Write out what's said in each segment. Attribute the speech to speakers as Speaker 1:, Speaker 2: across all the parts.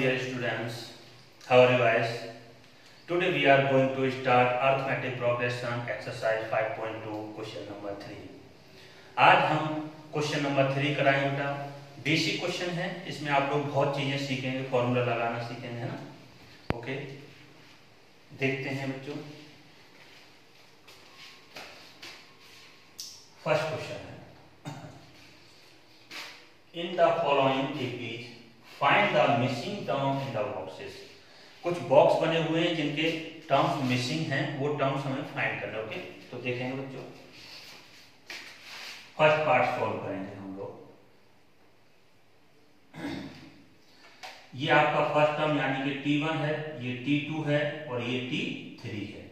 Speaker 1: dear students, how are you guys? Today we are going to start arithmetic progression exercise 5.2 question number 3. आज हम question number 3 कराएंगे बेटा। Basic question है, इसमें आप लोग बहुत चीजें सीखेंगे, फॉर्मूला लगाना सीखेंगे, है ना। ओके, देखते हैं बच्चों। फर्स्ट क्वेश्चन है, in the following tables find the missing term in the boxes. कुछ बॉक्स बने हुए हैं जिनके टर्म्स मिसिंग हैं, वो टर्म्स हमें फाइंड करना। ओके, तो देखेंगे बच्चों। फर्स्ट पार्ट सॉल्व करेंगे हम लोग। ये आपका फर्स्ट टर्म यानी कि T1 है, ये T2 है और ये T3 है।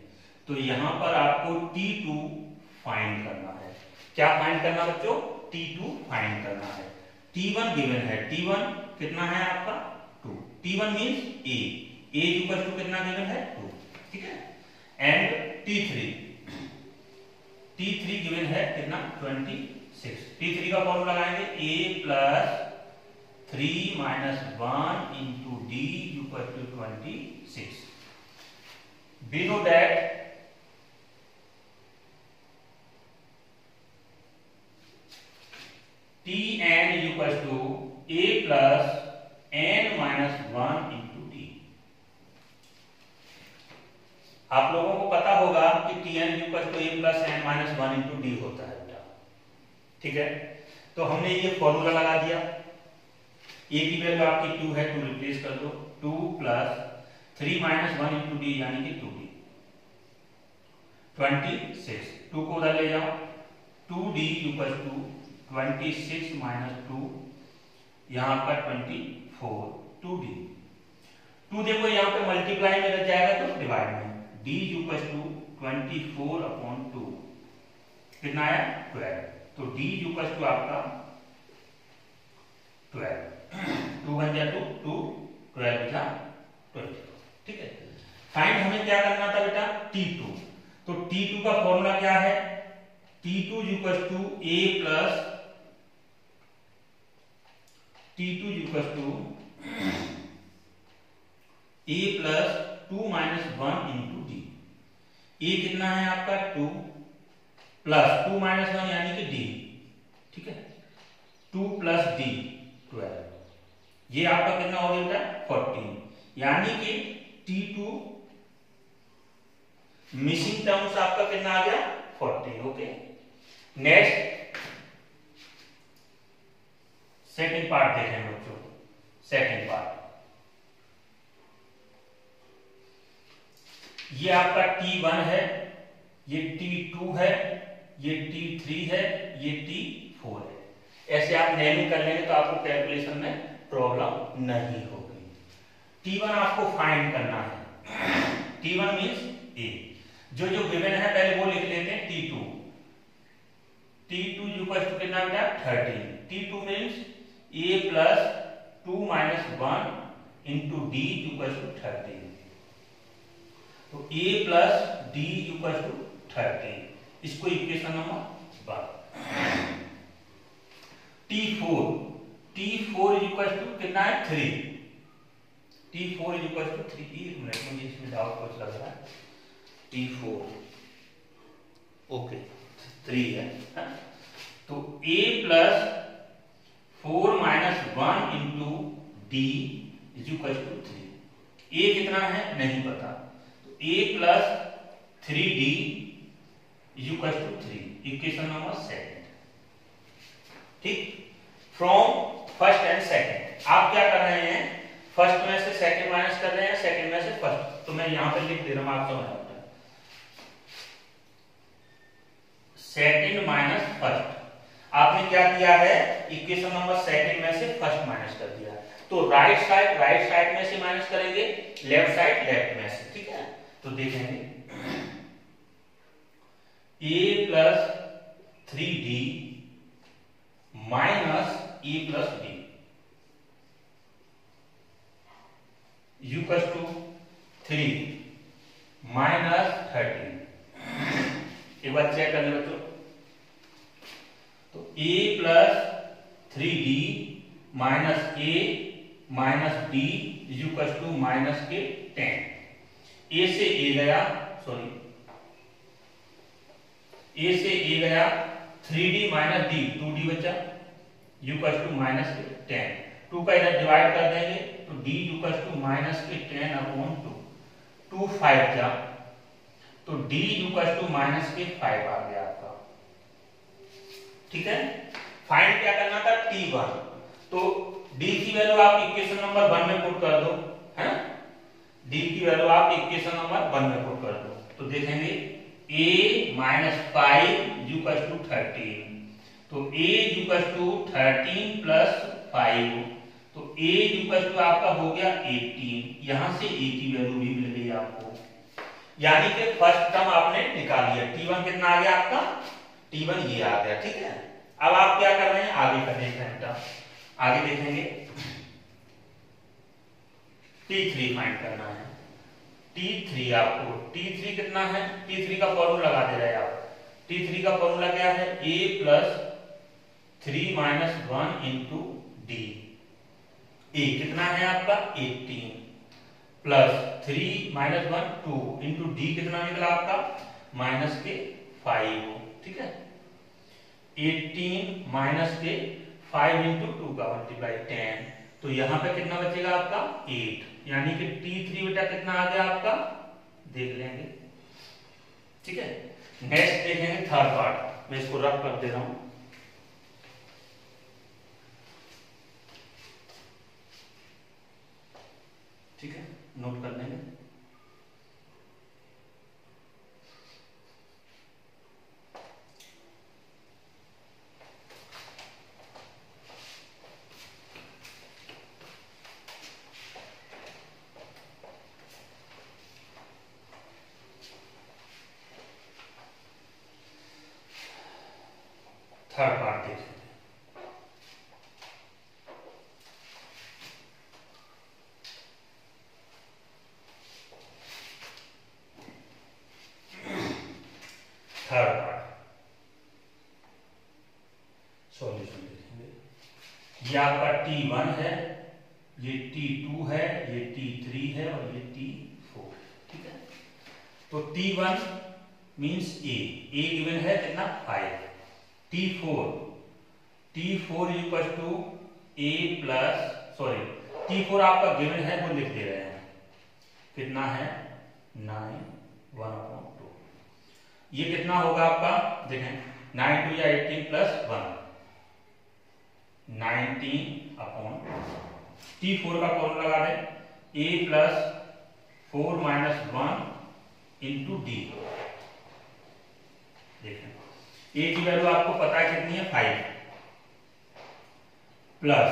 Speaker 1: तो यहां पर आपको T2 फाइंड करना है। क्या फाइंड करना बच्चों? T2 फाइंड करना है। T1 गिवन है, T1 कितना है आपका 2। T1 means A equal to कितना गिवन है 2, ठीक है। एंड T3 गिवन है कितना 26। T3 का फॉर्मूला लगाएंगे A plus 3 minus 1 into D equal to 26। We know that Tn equals to A plus n minus 1 into D। आप लोगों को पता होगा कि Tn equals to A plus n minus 1 into D होता है बेटा, ठीक है। तो हमने ये फॉर्मूला लगा दिया। A की वैल्यू आपकी 2 है, 2 रिप्लेस कर दो। 2 प्लस 3 माइनस 1 into D यानी कि 2D 26। 2 को उधर ले जाओ। 2D equals to 26 माइनस 2 यहां पर 24 2D। 2 देखो यहां पे मल्टीप्लाई में रह जाएगा तो डिवाइड में। D इक्वल्स टू 24 अपॉन 2 कितना आया 12। तो D इक्वल्स टू आपका 12। 2 बन गया 2 2 12 बचा 20, ठीक है। फाइंड हमें क्या करना था बेटा T2। तो T2 का फॉर्मूला क्या है? T2 equals to A plus T2 equals to A plus 2 minus 1 into D। A कितना है आपका 2 प्लस 2 माइनस 1 यानी कि D, ठीक है। 2 प्लस D 12, ये आपका कितना हो गया बेटा 14। यानी कि T2 मिसिंग टर्म्स आपका कितना आ गया 14। ओके, नेक्स्ट सेकंड पार्ट देखें बच्चों। सेकंड पार्ट, ये आपका T1 है, ये T2 है, ये T3 है, ये T4 है। ऐसे आप नेमिंग कर लेंगे तो आपको कैलकुलेशन में प्रॉब्लम नहीं होगी। T1 आपको फाइंड करना है। T1 means A। जो जो गिवन है पहले वो लिख लेते हैं। T2 इक्वल टू कितना बेटा 13। T2 means A plus 2 minus 1 into D equal to 13। तो A plus D equal to 13, इसको equation number 1। T4 equal to कितना है 3। T4 equal to 3। एक मिनट, मुझे इसमें डाउट कुछ लग रहा है। T4 ओके 3 है, हा? तो A plus 4 minus 1 into D is equal to 3। A कितना है नहीं पता, तो A plus 3D is equal to 3, equation number 2। ठीक, फ्रॉम फर्स्ट एंड सेकंड आप क्या कर रहे हैं? फर्स्ट में से सेकंड माइनस कर रहे हैं, सेकंड में से फर्स्ट। तो मैं यहां पे लिख दे रहा हूं, आप समझ। सेकंड माइनस फर्स्ट, आपने क्या किया है? इक्वेशन नंबर सेकंड में से फर्स्ट माइनस कर दिया। तो राइट साइड में से माइनस करेंगे, लेफ्ट साइड लेफ्ट में से, ठीक है। तो देखेंगे A plus 3D minus A plus D equal to 3 minus 13। एक बार चेक करने बच्चों। तो A plus 3D minus A minus D is equal to minus के 10। ए से ए गया, सॉरी ए से ए गया 3d माइनस डी, 2d बचा, इक्वल टू माइनस के 10। 2 का इधर डिवाइड कर देंगे तो d इक्वल टू माइनस के 10 अपॉन 2, 2 5 जा तो d इक्वल टू माइनस के 5 आ गया आपका। ठीक है, फाइंड क्या करना था, t1। तो d की वैल्यू आप इक्वेशन नंबर 1 में पुट कर दो, है ना, d की वैल्यू आप इक्वेशन नंबर 1 में पुट कर दो तो देखेंगे a माइनस 5 इक्वल टू 13, तो a इक्वल टू 13 प्लस 5, तो a इक्वल टू आपका हो गया 18। यहां से a की वैल्यू भी मिल गई आपको, यानी कि फर्स्ट टर्म आपने निकाल लिया। t1 कितना आ गया आपका, t1 ये आ गया। ठीक है, अब आप क्या कर रहे हैं, आगे का देख रहे हैं, आगे देखेंगे t3 फाइंड करना है। t3 आपको, t3 कितना है, t3 का फॉर्मूला लगा दे रहे हैं आप। t3 का फॉर्मूला क्या है, a plus 3 minus 1 into D. a कितना है आपका 18 प्लस 3 माइनस 1 2 इंटू डी कितना निकला आपका माइनस के 5। ठीक है, 18 माइनस के 5 इंटू 2 का मल्टीप्लाई 10, तो यहां पे कितना बचेगा आपका 8, यानी कि t3 बेटा कितना आ गया आपका, देख लेंगे। ठीक है, नेक्स्ट देखेंगे थर्ड पार्ट, मैं इसको रफ कर दे रहा हूं। ठीक है, नोट कर लेंगे। थर्ड पार्ट देख लेते हैं। थर्ड पार्ट सॉल्यूशन देखेंगे। ये आपका t1 है, ये t2 है, ये t3 है और ये t4। ठीक है, तो t1 मींस a गिवन है कितना 5, t4 equal to a plus, sorry t4 आपका गिवन है वो लिख दे रहे हैं, कितना है 9 1/2। ये कितना होगा आपका, देखें 9 2 या 18 प्लस 1 19/2। t4 का फॉर्मूला लगा दें, a plus 4 minus 1 into D. देखें a की वैल्यू आपको पता है कितनी है 5 plus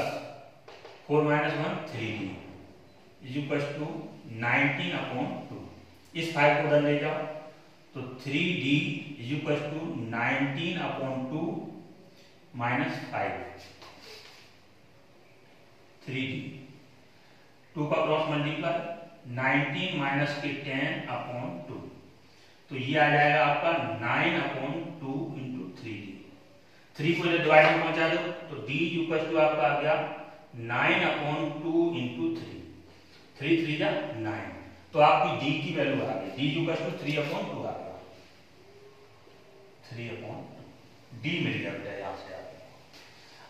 Speaker 1: 4 minus 1 3d is equal to 19/2। इस 5 को उधर ले जाओ तो 3d is equal to 19/2 minus 5, 3d 2 का क्रॉस मल्टीप्लाई 19 माइनस के 10/2, तो ये आ जाएगा आपका 9/2 इंटू 3d। 3 को जब डिवाइड में पहुंचा दो तो d इक्वल टू आपका आ गया 9/2 इंटू 3, 3 3 जा 9, तो आपकी d की वैल्यू आ गई, d इक्वल टू 3/2 आ गया, 3/2 d मिल गया बेटा यहां से आपको।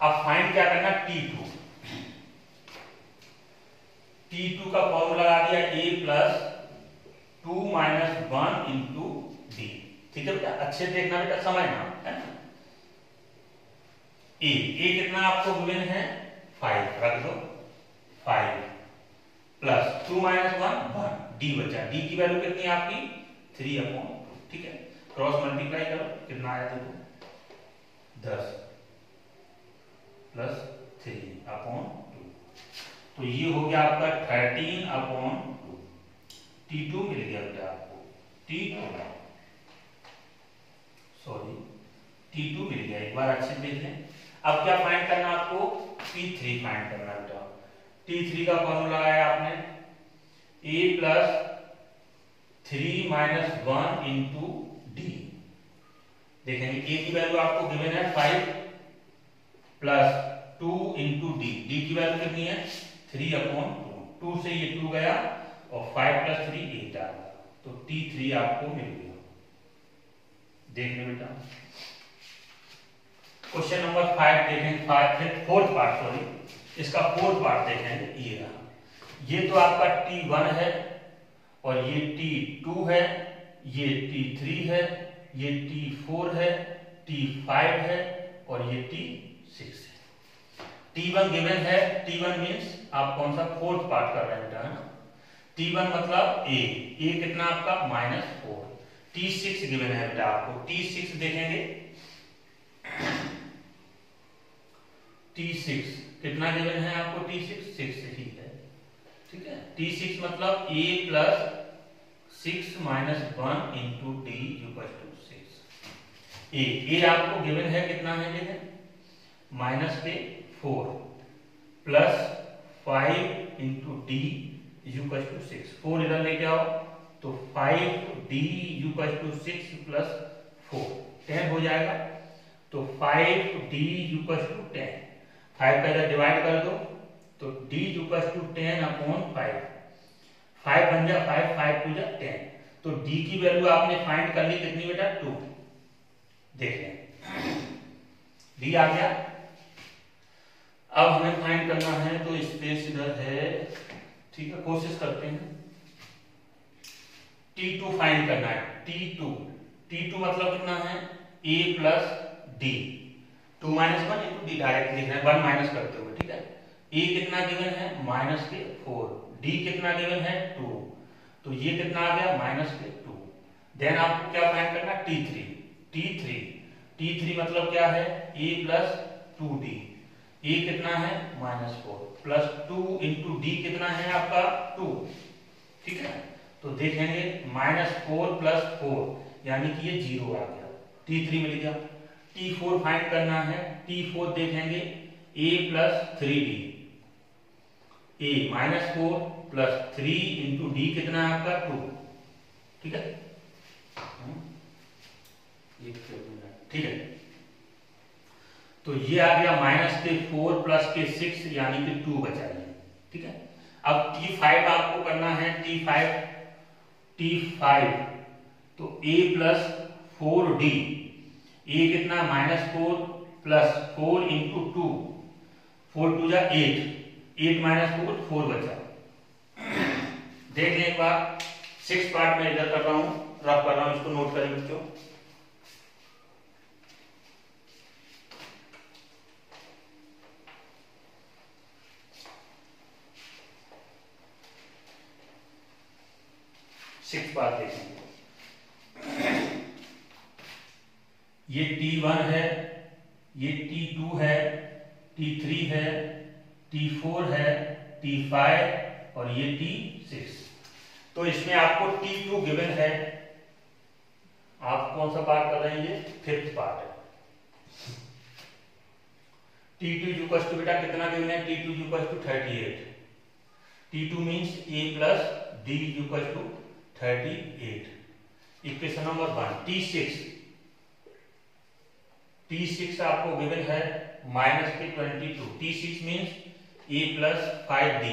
Speaker 1: अब फाइंड क्या करना, t2 का फॉर्मूला लगा दिया a plus 2 minus 1 into D. ठीक है बेटा, अच्छे देखना बेटा, समझना है ना। a कितना आपको गिवन है 5, रख दो 5 प्लस 2 माइनस 1 डी बचा, डी की वैल्यू कितनी है आपकी 3/2। ठीक है, क्रॉस मल्टीप्लाई करो, कितना आया देखो 10 प्लस 3/2, तो ये हो गया आपका 13/2। t2 मिल गया बेटा आपको, t2 सॉरी t2 मिल गया, एक बार अच्छे देख लें। अब क्या फाइंड करना आपको, t3 फाइंड करना बेटा। t3 का फॉर्मूला लगाया आपने, a plus 3 minus 1 into D. देखेंगे a की वैल्यू आपको गिवन है 5 प्लस 2 इंटू डी, डी की वैल्यू कितनी है 3/2, 2 से ये 2 गया और 5 + 3 8 आ गया, तो T3 आपको मिल गया। देख लो बेटा, क्वेश्चन नंबर 5 देखेंगे, फोर्थ पार्ट, सॉरी इसका फोर्थ पार्ट देखेंगे। ये रहा, ये तो आपका T1 है और ये T2 है, ये T3 है, ये T4 है, T5 है और ये T6 है। T1 गिवन है, T1 मीन्स आप कौन सा फोर्थ पार्ट कर रहे हैं बेटा, है ना। T1 मतलब A कितना आपका -4। T6 गिवन है बेटा आपको, T6 देखेंगे, T6 कितना गिवन है आपको, T6 6 ही है, ठीक है। T6 मतलब A + 6 - 1 × D = 6। A आपको गिवन है, कितना है देखें, -4 + 5 × D = 6। 4 इधर लेके आओ तो 5D = 6 + 4 10 हो जाएगा, तो 5D = 10। 5 का इधर डिवाइड कर दो तो D = 10/5, 5 बन जा 5, 5 × 2 = 10। तो D की वैल्यू आपने फाइंड कर ली, कितनी बेटा 2। देख लें, D आ गया। अब हमें फाइंड करना है, तो स्पेस इधर है, ठीक है, कोशिश करते हैं। T2 फाइंड करना है, T2 मतलब कितना है, A + D, 2 - 1 × D डायरेक्ट लिख रहे हैं, 1 माइनस करते हुए, ठीक है। A कितना गिवन है, -4, D कितना गिवन है 2, तो ये कितना आ गया -2। देन आपको क्या फाइंड करना, T3 मतलब क्या है, A + 2D, A कितना है -4 + 2 × D कितना है आपका 2, ठीक है। तो देखेंगे -4 + 4 यानी कि ये 0 आ गया, T3 मिल गया। T4 फाइंड करना है, T4 देखेंगे A + 3D, A -4 + 3 × D कितना है आपका 2, ठीक है, ठीक है। तो ये आ गया -4 + 6 यानी कि 2 बचा ये, ठीक है। अब T5 आपको करना है, T5 तो A + 4D, A कितना -4 + 4 × 2, 4 × 2 = 8, 8 - 4 4 बचा। देख लें एक बार, 6 पार्ट में इधर कर रहा हूं, रफ कर रहा हूं, इसको नोट करें बच्चों। पार्ट देखेंगे, ये T1 है, ये T2 है, T3 है, T4 है, T5 और ये T6। तो इसमें आपको T2 गिवन है, आप कौन सा पार्ट कर रहे हैं, ये 5th पार्ट है। T2 = बेटा कितना गिवन है, T2 = 38, T2 means A + D = 38। Equation number 1। T6 आपको गिवन है -22, T6 means A + 5D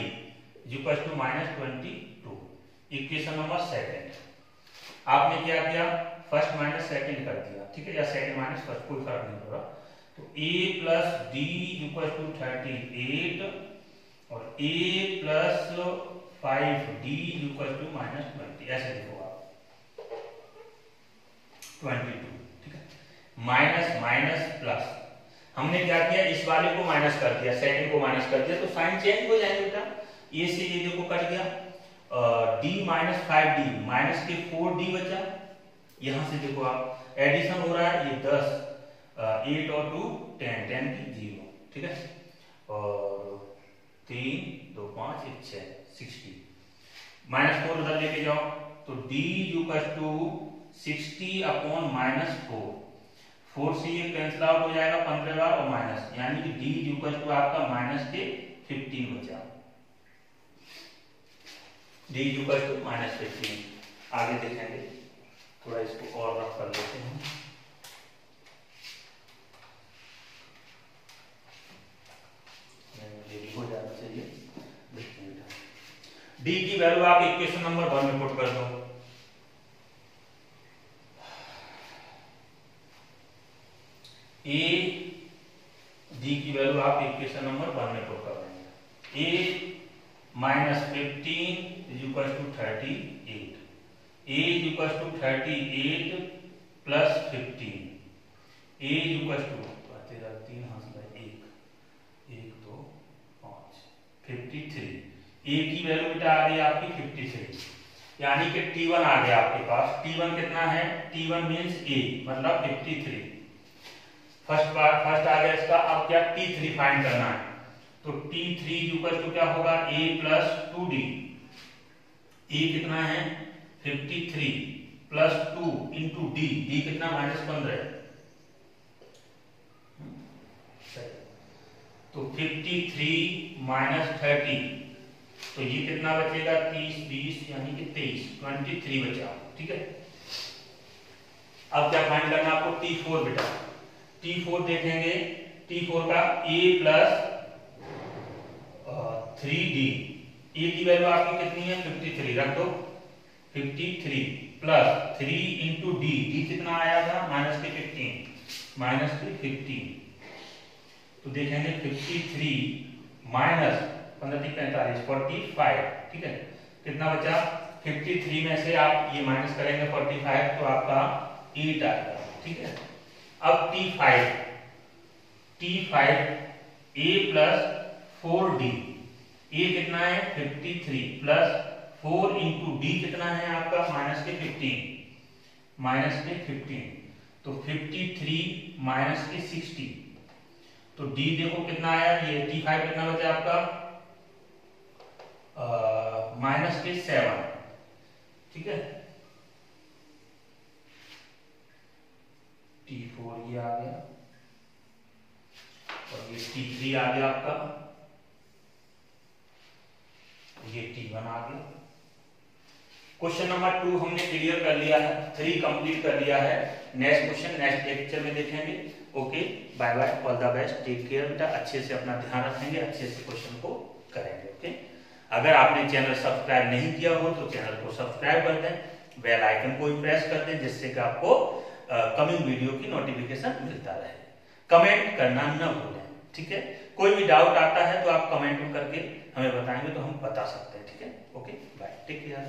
Speaker 1: = -22। Equation number 2। आपने क्या किया, फर्स्ट माइनस सेकंड कर दिया, ठीक है, या सेकंड माइनस फर्स्ट, कोई फर्क नहीं पड़ा। तो A + D = 38 और A + 5D = -20, ऐसे देखो आप 22, ठीक है। माइनस माइनस प्लस, हमने क्या किया, इस वाले को माइनस कर दिया, सेकंड को माइनस कर दिया, तो साइन चेंज हो जाएगा बेटा। ए से ये देखो कट गया, D - 5D -4D बचा। यहां से देखो आप एडिशन हो रहा है, ये 10, 8 और 2 10, 10 की 0, ठीक है, और 3 2 5 1 6 60, -4 उधर लेके जाओ तो D = 60/-4, 4 से ये कैंसिल आउट हो जाएगा 15 बार और माइनस, यानी कि D = आपका -15 बचा, D = -15। आगे देखेंगे, थोड़ा इसको और रफ कर लेते हैं। ये भी हो जाना चाहिए, देखते हैं। डी की वैल्यू आप इक्वेशन नंबर 1 में पुट कर दो। ए डी की वैल्यू आप इक्वेशन नंबर 1 में पुट कर देंगे। A minus 15 is equal to 38, A is equal to 38 plus 15, A is equal to 3 हाथ 1 2 5 53। ए की वैल्यू बेटा आ गई आपकी 53, यानी कि T1 आ गया आपके पास। T1 कितना है? T1 मींस A, मतलब 53। फर्स्ट आ गया इसका। अब क्या T3 फाइंड करना है, तो T3 इक्वल टू क्या होगा? A plus 2D। A कितना है? 53 प्लस 2 इंटू D, D कितना? -15। तो 53 माइनस 30, तो ये कितना बचेगा? 30 20 यानी कि 23 बचा। ठीक है, अब क्या फाइंड करना आपको? T4 बेटा। T4 देखेंगे, T4 का A प्लस 3D। A की वैल्यू आपकी कितनी है? 53, रख दो 53 प्लस 3 इंटू D, D कितना आया था? -15। तो देखेंगे 53 माइनस 15 45 45। ठीक है, कितना बचा? 53 में से आप ये माइनस करेंगे 45, तो आपका 8 आएगा। ठीक है, अब T5 A plus 4D। A कितना है? 53 प्लस 4 इंटू D कितना है आपका? -15। तो 53 माइनस के 60, तो D देखो कितना आया? ये T5 कितना बचा आपका? -7। ठीक है, T4 ये आ गया और ये T3 आ गया आपका, ये T1 आ गया। क्वेश्चन नंबर 2 हमने क्लियर कर लिया है, 3 कंप्लीट कर लिया है। नेक्स्ट क्वेश्चन नेक्स्ट लेक्चर में देखेंगे। Okay, bye bye, all the best, take care बेटा। अच्छे से अपना ध्यान रखेंगे, अच्छे से क्वेश्चन को करेंगे। ओके, अगर आपने चैनल सब्सक्राइब नहीं किया हो तो चैनल को सब्सक्राइब कर दें, बेल आइकन को भी प्रेस कर दें, जिससे कि आपको कमिंग वीडियो की नोटिफिकेशन मिलता रहे। कमेंट करना न भूलें। ठीक है, कोई भी डाउट आता है तो आप कमेंट में करके हमें बताएंगे तो हम बता सकते हैं। ठीक है, ओके बाय, टेक केयर।